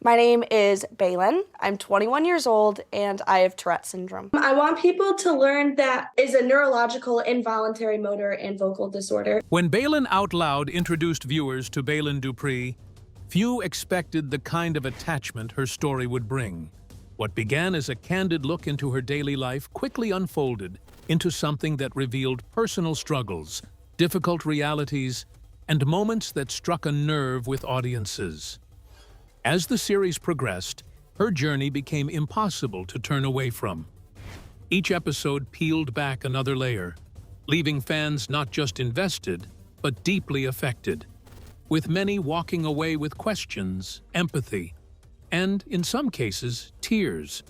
My name is Baylen. I'm 21 years old and I have Tourette syndrome. I want people to learn that is a neurological involuntary motor and vocal disorder. When Baylen Out Loud introduced viewers to Baylen Dupree, few expected the kind of attachment her story would bring. What began as a candid look into her daily life quickly unfolded into something that revealed personal struggles, difficult realities, and moments that struck a nerve with audiences. As the series progressed, her journey became impossible to turn away from. Each episode peeled back another layer, leaving fans not just invested, but deeply affected, with many walking away with questions, empathy, and, in some cases, tears.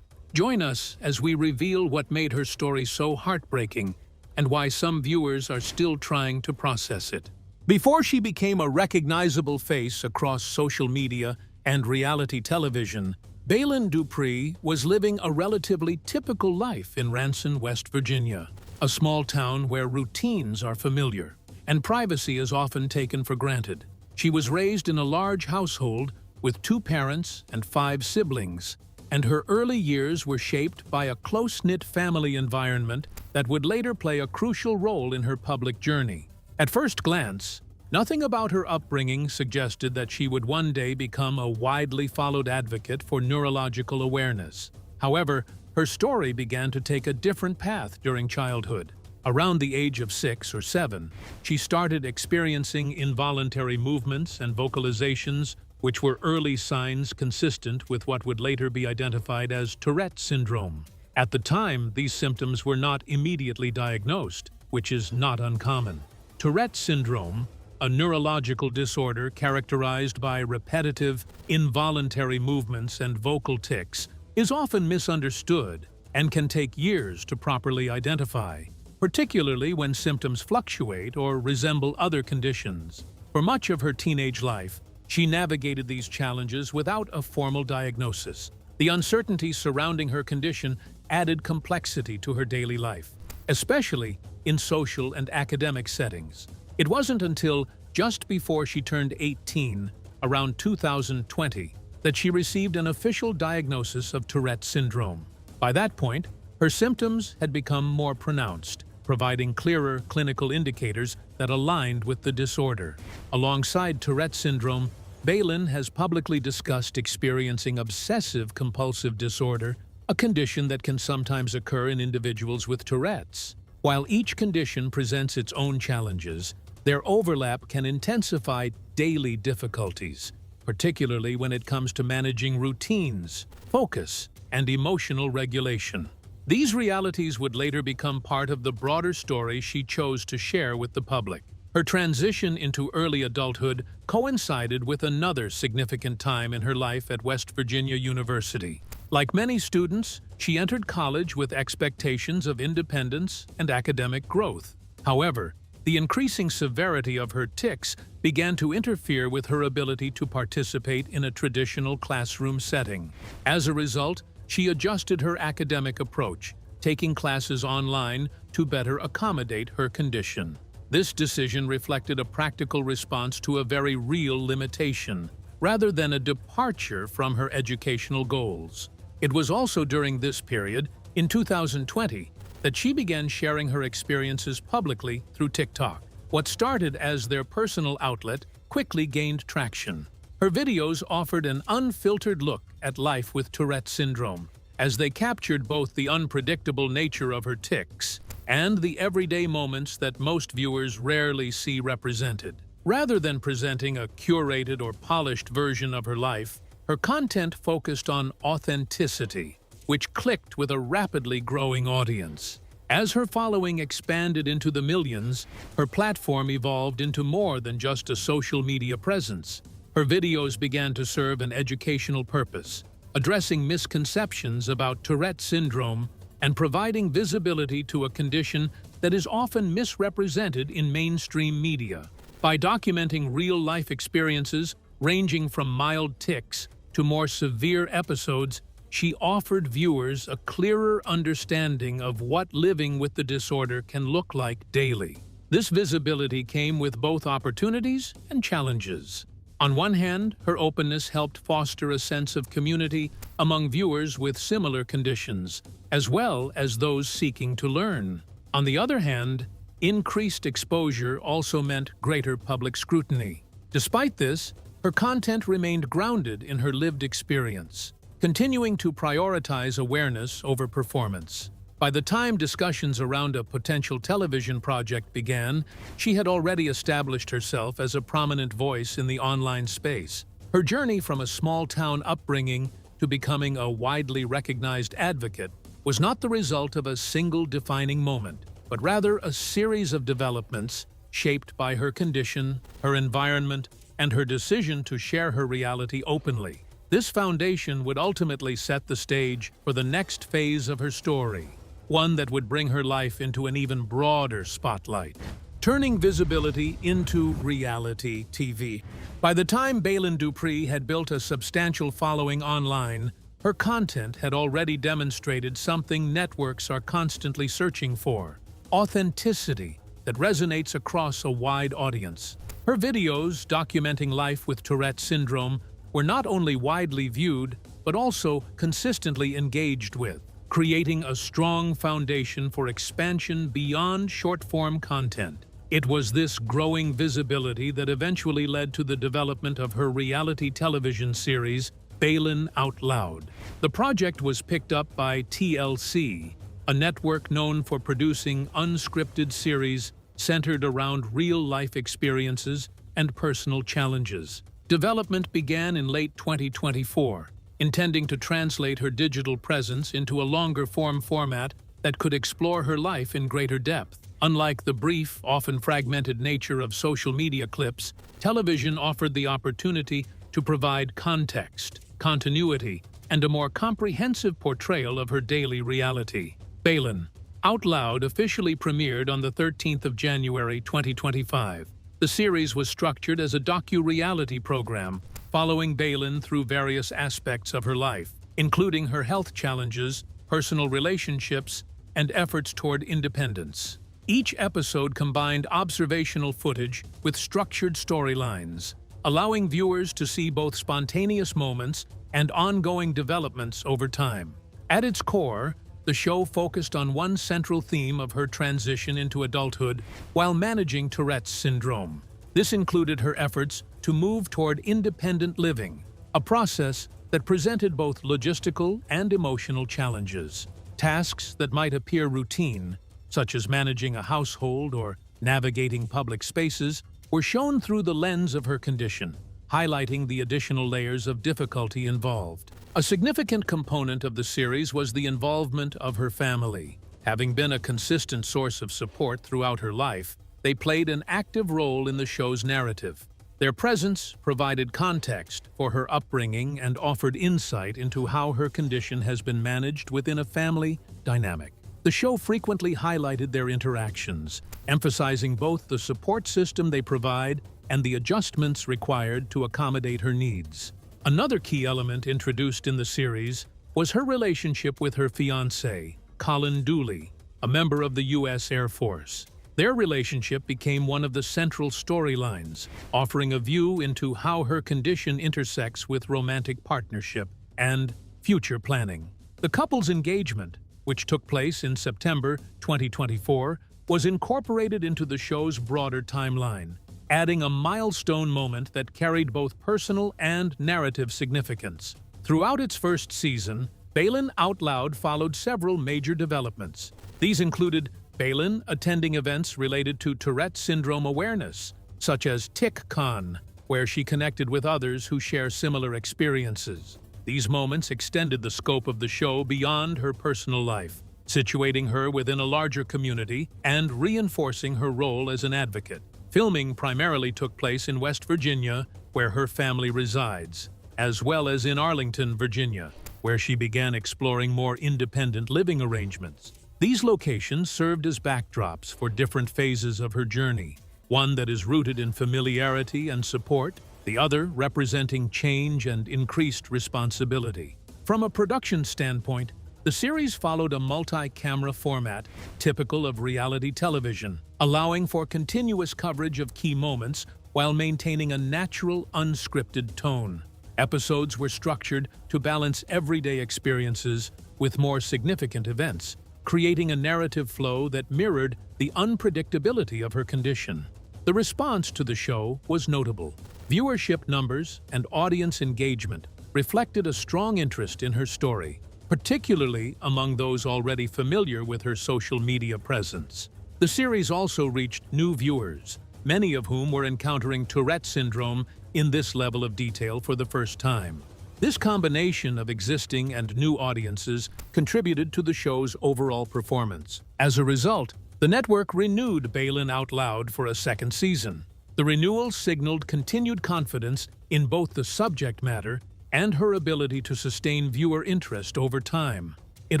Join us as we reveal what made her story so heartbreaking and why some viewers are still trying to process it. Before she became a recognizable face across social media and reality television, Baylen Dupree was living a relatively typical life in Ranson, West Virginia, a small town where routines are familiar and privacy is often taken for granted. She was raised in a large household with 2 parents and 5 siblings, and her early years were shaped by a close-knit family environment that would later play a crucial role in her public journey. At first glance, nothing about her upbringing suggested that she would one day become a widely followed advocate for neurological awareness. However, her story began to take a different path during childhood. Around the age of 6 or 7, she started experiencing involuntary movements and vocalizations, which were early signs consistent with what would later be identified as Tourette syndrome. At the time, these symptoms were not immediately diagnosed, which is not uncommon. Tourette syndrome, a neurological disorder characterized by repetitive, involuntary movements and vocal tics, is often misunderstood and can take years to properly identify, particularly when symptoms fluctuate or resemble other conditions. For much of her teenage life, she navigated these challenges without a formal diagnosis. The uncertainty surrounding her condition added complexity to her daily life, especially in social and academic settings. It wasn't until just before she turned 18, around 2020, that she received an official diagnosis of Tourette syndrome. By that point, her symptoms had become more pronounced, providing clearer clinical indicators that aligned with the disorder. Alongside Tourette syndrome, Baylen has publicly discussed experiencing obsessive-compulsive disorder, a condition that can sometimes occur in individuals with Tourette's. While each condition presents its own challenges, their overlap can intensify daily difficulties, particularly when it comes to managing routines, focus, and emotional regulation. These realities would later become part of the broader story she chose to share with the public. Her transition into early adulthood coincided with another significant time in her life at West Virginia University. Like many students, she entered college with expectations of independence and academic growth. However, the increasing severity of her tics began to interfere with her ability to participate in a traditional classroom setting. As a result, she adjusted her academic approach, taking classes online to better accommodate her condition. This decision reflected a practical response to a very real limitation, rather than a departure from her educational goals. It was also during this period, in 2020, that she began sharing her experiences publicly through TikTok. What started as their personal outlet quickly gained traction. Her videos offered an unfiltered look at life with Tourette syndrome, as they captured both the unpredictable nature of her tics and the everyday moments that most viewers rarely see represented. Rather than presenting a curated or polished version of her life, her content focused on authenticity, which clicked with a rapidly growing audience. As her following expanded into the millions, her platform evolved into more than just a social media presence. Her videos began to serve an educational purpose, addressing misconceptions about Tourette syndrome and providing visibility to a condition that is often misrepresented in mainstream media. By documenting real-life experiences ranging from mild tics to more severe episodes, she offered viewers a clearer understanding of what living with the disorder can look like daily. This visibility came with both opportunities and challenges. On one hand, her openness helped foster a sense of community among viewers with similar conditions, as well as those seeking to learn. On the other hand, increased exposure also meant greater public scrutiny. Despite this, her content remained grounded in her lived experience, continuing to prioritize awareness over performance. By the time discussions around a potential television project began, she had already established herself as a prominent voice in the online space. Her journey from a small-town upbringing to becoming a widely recognized advocate was not the result of a single defining moment, but rather a series of developments shaped by her condition, her environment, and her decision to share her reality openly. This foundation would ultimately set the stage for the next phase of her story, one that would bring her life into an even broader spotlight, turning visibility into reality TV. By the time Baylen Dupree had built a substantial following online, her content had already demonstrated something networks are constantly searching for: authenticity that resonates across a wide audience. Her videos documenting life with Tourette syndrome were not only widely viewed, but also consistently engaged with, creating a strong foundation for expansion beyond short-form content. It was this growing visibility that eventually led to the development of her reality television series, Baylen Out Loud. The project was picked up by TLC, a network known for producing unscripted series centered around real-life experiences and personal challenges. Development began in late 2024, intending to translate her digital presence into a longer-form format that could explore her life in greater depth. Unlike the brief, often fragmented nature of social media clips, television offered the opportunity to provide context, continuity, and a more comprehensive portrayal of her daily reality. Baylen Out Loud officially premiered on the 13th of January 2025. The series was structured as a docu-reality program, following Baylen through various aspects of her life, including her health challenges, personal relationships, and efforts toward independence. Each episode combined observational footage with structured storylines, allowing viewers to see both spontaneous moments and ongoing developments over time. At its core, the show focused on one central theme of her transition into adulthood while managing Tourette's syndrome. This included her efforts to move toward independent living, a process that presented both logistical and emotional challenges. Tasks that might appear routine, such as managing a household or navigating public spaces, were shown through the lens of her condition, highlighting the additional layers of difficulty involved. A significant component of the series was the involvement of her family. Having been a consistent source of support throughout her life, they played an active role in the show's narrative. Their presence provided context for her upbringing and offered insight into how her condition has been managed within a family dynamic. The show frequently highlighted their interactions, emphasizing both the support system they provide and the adjustments required to accommodate her needs. Another key element introduced in the series was her relationship with her fiancé, Balin Dri, a member of the U.S. Air Force. Their relationship became one of the central storylines, offering a view into how her condition intersects with romantic partnership and future planning. The couple's engagement, which took place in September 2024, was incorporated into the show's broader timeline, adding a milestone moment that carried both personal and narrative significance. Throughout its first season, Baylen Out Loud followed several major developments. These included Baylen attending events related to Tourette syndrome awareness, such as TikCon, where she connected with others who share similar experiences. These moments extended the scope of the show beyond her personal life, situating her within a larger community and reinforcing her role as an advocate. Filming primarily took place in West Virginia, where her family resides, as well as in Arlington, Virginia, where she began exploring more independent living arrangements. These locations served as backdrops for different phases of her journey, one that is rooted in familiarity and support, the other representing change and increased responsibility. From a production standpoint, the series followed a multi-camera format typical of reality television, allowing for continuous coverage of key moments while maintaining a natural, unscripted tone. Episodes were structured to balance everyday experiences with more significant events, creating a narrative flow that mirrored the unpredictability of her condition. The response to the show was notable. Viewership numbers and audience engagement reflected a strong interest in her story, particularly among those already familiar with her social media presence. The series also reached new viewers, many of whom were encountering Tourette syndrome in this level of detail for the first time. This combination of existing and new audiences contributed to the show's overall performance. As a result, the network renewed Baylen Out Loud for a second season. The renewal signaled continued confidence in both the subject matter and her ability to sustain viewer interest over time. It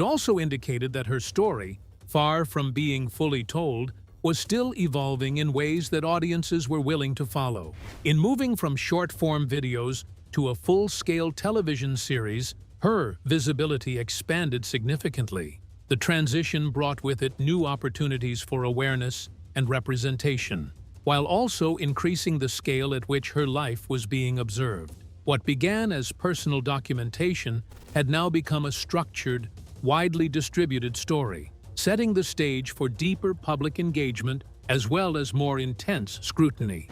also indicated that her story, far from being fully told, was still evolving in ways that audiences were willing to follow. In moving from short-form videos to a full-scale television series, her visibility expanded significantly. The transition brought with it new opportunities for awareness and representation, while also increasing the scale at which her life was being observed. What began as personal documentation had now become a structured, widely distributed story, setting the stage for deeper public engagement as well as more intense scrutiny.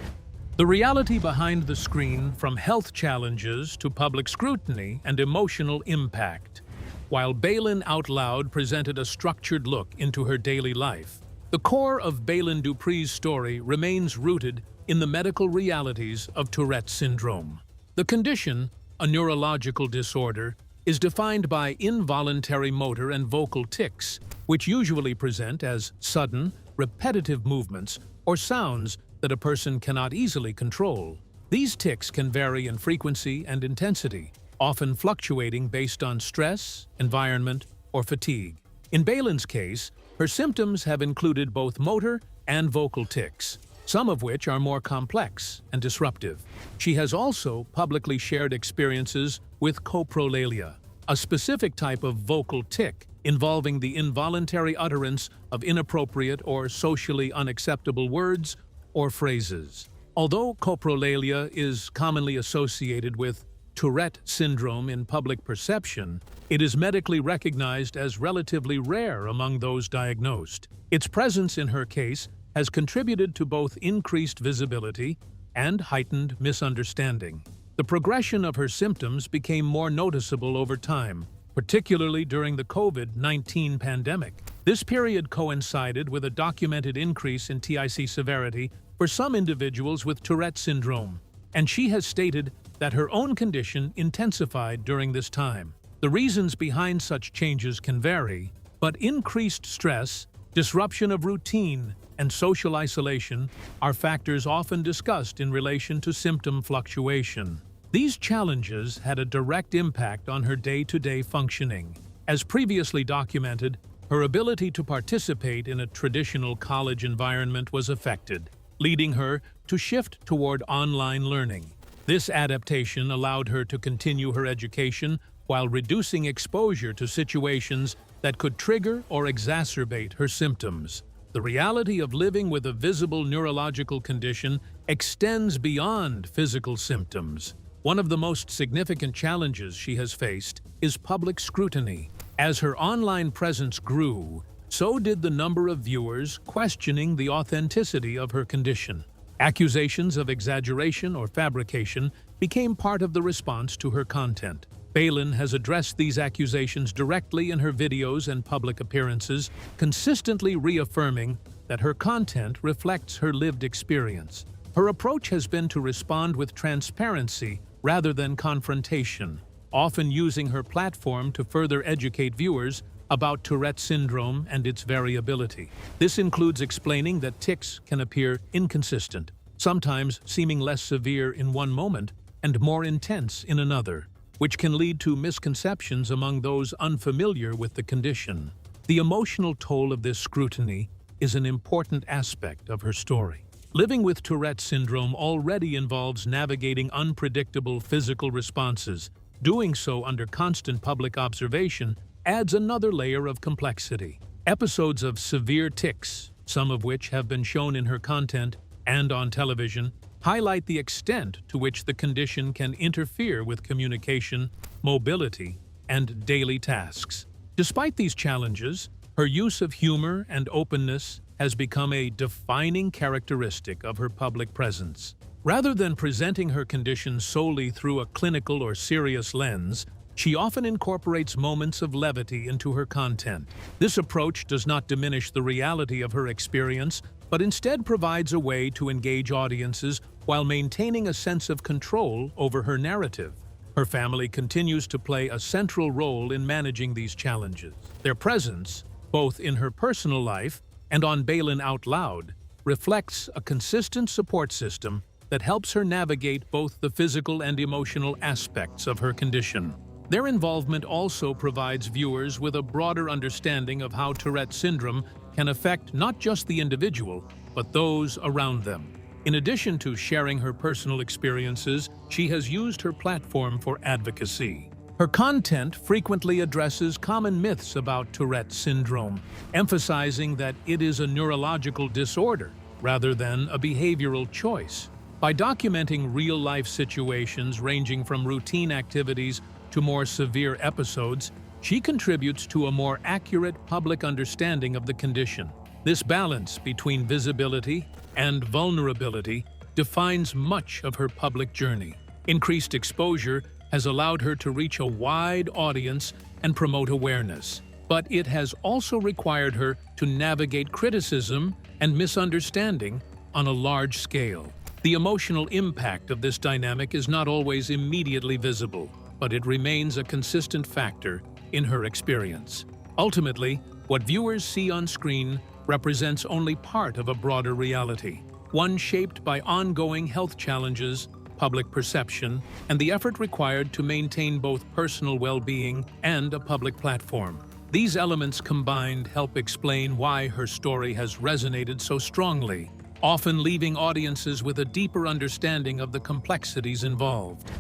The reality behind the screen, from health challenges to public scrutiny and emotional impact. While Baylen Out Loud presented a structured look into her daily life, the core of Baylen Dupree's story remains rooted in the medical realities of Tourette syndrome. The condition, a neurological disorder, is defined by involuntary motor and vocal tics, which usually present as sudden, repetitive movements or sounds that a person cannot easily control. These tics can vary in frequency and intensity, often fluctuating based on stress, environment, or fatigue. In Baylen's case, her symptoms have included both motor and vocal tics, some of which are more complex and disruptive. She has also publicly shared experiences with coprolalia, a specific type of vocal tic involving the involuntary utterance of inappropriate or socially unacceptable words or phrases. Although coprolalia is commonly associated with Tourette syndrome in public perception, it is medically recognized as relatively rare among those diagnosed. Its presence in her case has contributed to both increased visibility and heightened misunderstanding. The progression of her symptoms became more noticeable over time, particularly during the COVID-19 pandemic. This period coincided with a documented increase in TIC severity for some individuals with Tourette syndrome, and she has stated that her own condition intensified during this time. The reasons behind such changes can vary, but increased stress, disruption of routine, and social isolation are factors often discussed in relation to symptom fluctuation. These challenges had a direct impact on her day-to-day functioning. As previously documented, her ability to participate in a traditional college environment was affected, leading her to shift toward online learning. This adaptation allowed her to continue her education while reducing exposure to situations that could trigger or exacerbate her symptoms. The reality of living with a visible neurological condition extends beyond physical symptoms. One of the most significant challenges she has faced is public scrutiny. As her online presence grew, so did the number of viewers questioning the authenticity of her condition. Accusations of exaggeration or fabrication became part of the response to her content. Baylen has addressed these accusations directly in her videos and public appearances, consistently reaffirming that her content reflects her lived experience. Her approach has been to respond with transparency rather than confrontation, often using her platform to further educate viewers about Tourette syndrome and its variability. This includes explaining that tics can appear inconsistent, sometimes seeming less severe in one moment and more intense in another, which can lead to misconceptions among those unfamiliar with the condition. The emotional toll of this scrutiny is an important aspect of her story. Living with Tourette syndrome already involves navigating unpredictable physical responses. Doing so under constant public observation adds another layer of complexity. Episodes of severe tics, some of which have been shown in her content and on television, highlight the extent to which the condition can interfere with communication, mobility, and daily tasks. Despite these challenges, her use of humor and openness has become a defining characteristic of her public presence. Rather than presenting her condition solely through a clinical or serious lens, she often incorporates moments of levity into her content. This approach does not diminish the reality of her experience, but instead provides a way to engage audiences while maintaining a sense of control over her narrative. Her family continues to play a central role in managing these challenges. Their presence, both in her personal life and on Baylen Out Loud, reflects a consistent support system that helps her navigate both the physical and emotional aspects of her condition. Their involvement also provides viewers with a broader understanding of how Tourette syndrome can affect not just the individual, but those around them. In addition to sharing her personal experiences, she has used her platform for advocacy. Her content frequently addresses common myths about Tourette syndrome, emphasizing that it is a neurological disorder rather than a behavioral choice. By documenting real-life situations ranging from routine activities to more severe episodes, she contributes to a more accurate public understanding of the condition. This balance between visibility and vulnerability defines much of her public journey. Increased exposure has allowed her to reach a wide audience and promote awareness, but it has also required her to navigate criticism and misunderstanding on a large scale. The emotional impact of this dynamic is not always immediately visible, but it remains a consistent factor in her experience. Ultimately, what viewers see on screen represents only part of a broader reality, one shaped by ongoing health challenges, public perception, and the effort required to maintain both personal well-being and a public platform. These elements combined help explain why her story has resonated so strongly, often leaving audiences with a deeper understanding of the complexities involved.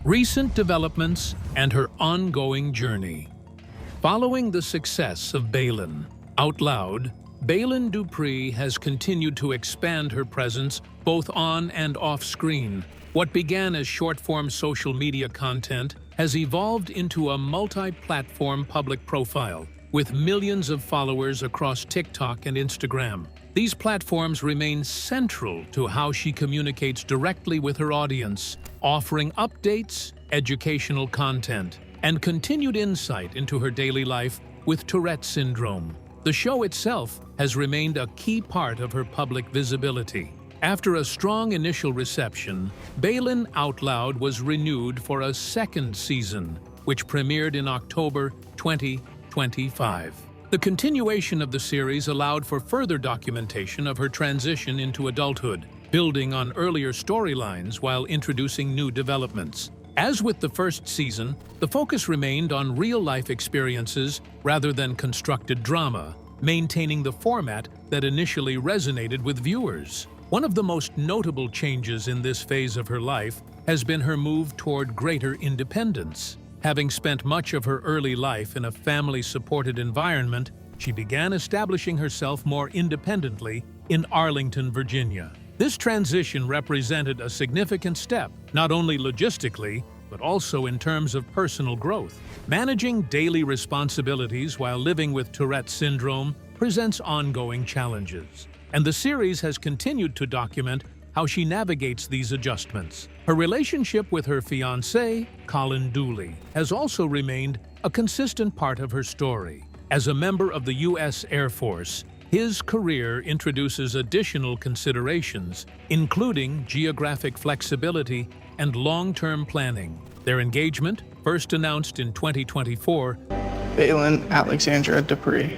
Recent developments and her ongoing journey. Following the success of Baylen Out Loud, Baylen Dupree has continued to expand her presence both on and off screen. What began as short-form social media content has evolved into a multi-platform public profile, with millions of followers across TikTok and Instagram. These platforms remain central to how she communicates directly with her audience, offering updates, educational content, and continued insight into her daily life with Tourette syndrome. The show itself has remained a key part of her public visibility. After a strong initial reception, Baylen Out Loud was renewed for a second season, which premiered in October 2025. The continuation of the series allowed for further documentation of her transition into adulthood, building on earlier storylines while introducing new developments. As with the first season, the focus remained on real-life experiences rather than constructed drama, maintaining the format that initially resonated with viewers. One of the most notable changes in this phase of her life has been her move toward greater independence. Having spent much of her early life in a family-supported environment, she began establishing herself more independently in Arlington, Virginia. This transition represented a significant step, not only logistically, but also in terms of personal growth. Managing daily responsibilities while living with Tourette syndrome presents ongoing challenges, and the series has continued to document how she navigates these adjustments. Her relationship with her fiancé, Balin Dri, has also remained a consistent part of her story. As a member of the U.S. Air Force, his career introduces additional considerations, including geographic flexibility and long-term planning. Their engagement, first announced in 2024, Baylen Alexandra Dupree,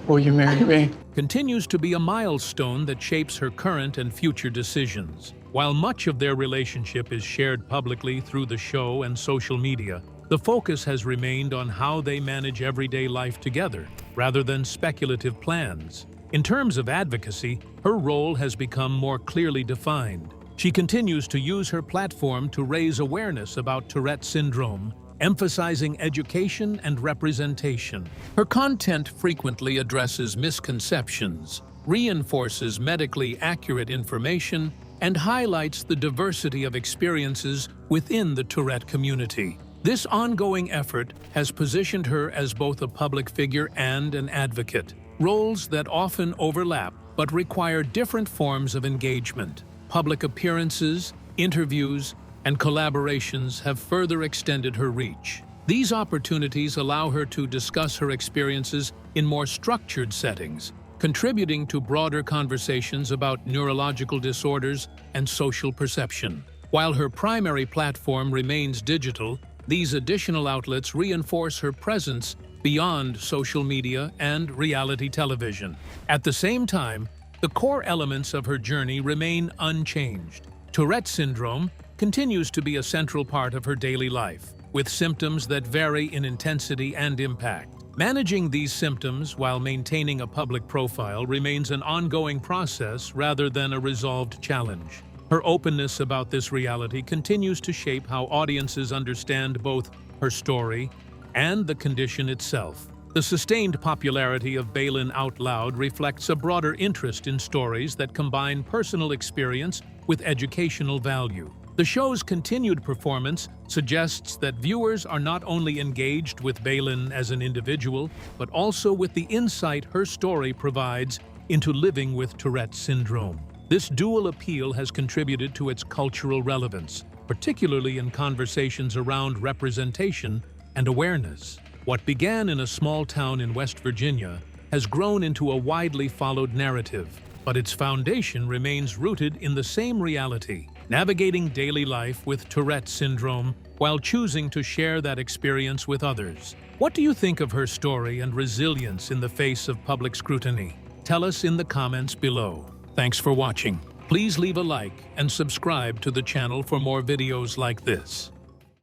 will you marry me? Continues to be a milestone that shapes her current and future decisions. While much of their relationship is shared publicly through the show and social media, the focus has remained on how they manage everyday life together, rather than speculative plans. In terms of advocacy, her role has become more clearly defined. She continues to use her platform to raise awareness about Tourette syndrome, emphasizing education and representation. Her content frequently addresses misconceptions, reinforces medically accurate information, and highlights the diversity of experiences within the Tourette community. This ongoing effort has positioned her as both a public figure and an advocate, roles that often overlap but require different forms of engagement. Public appearances, interviews, and collaborations have further extended her reach. These opportunities allow her to discuss her experiences in more structured settings, contributing to broader conversations about neurological disorders and social perception. While her primary platform remains digital, these additional outlets reinforce her presence beyond social media and reality television. At the same time, the core elements of her journey remain unchanged. Tourette syndrome continues to be a central part of her daily life, with symptoms that vary in intensity and impact. Managing these symptoms while maintaining a public profile remains an ongoing process rather than a resolved challenge. Her openness about this reality continues to shape how audiences understand both her story and the condition itself. The sustained popularity of Baylen Out Loud reflects a broader interest in stories that combine personal experience with educational value. The show's continued performance suggests that viewers are not only engaged with Baylen as an individual, but also with the insight her story provides into living with Tourette syndrome. This dual appeal has contributed to its cultural relevance, particularly in conversations around representation and awareness. What began in a small town in West Virginia has grown into a widely followed narrative, but its foundation remains rooted in the same reality: navigating daily life with Tourette syndrome while choosing to share that experience with others. What do you think of her story and resilience in the face of public scrutiny? Tell us in the comments below. Thanks for watching. Please leave a like and subscribe to the channel for more videos like this.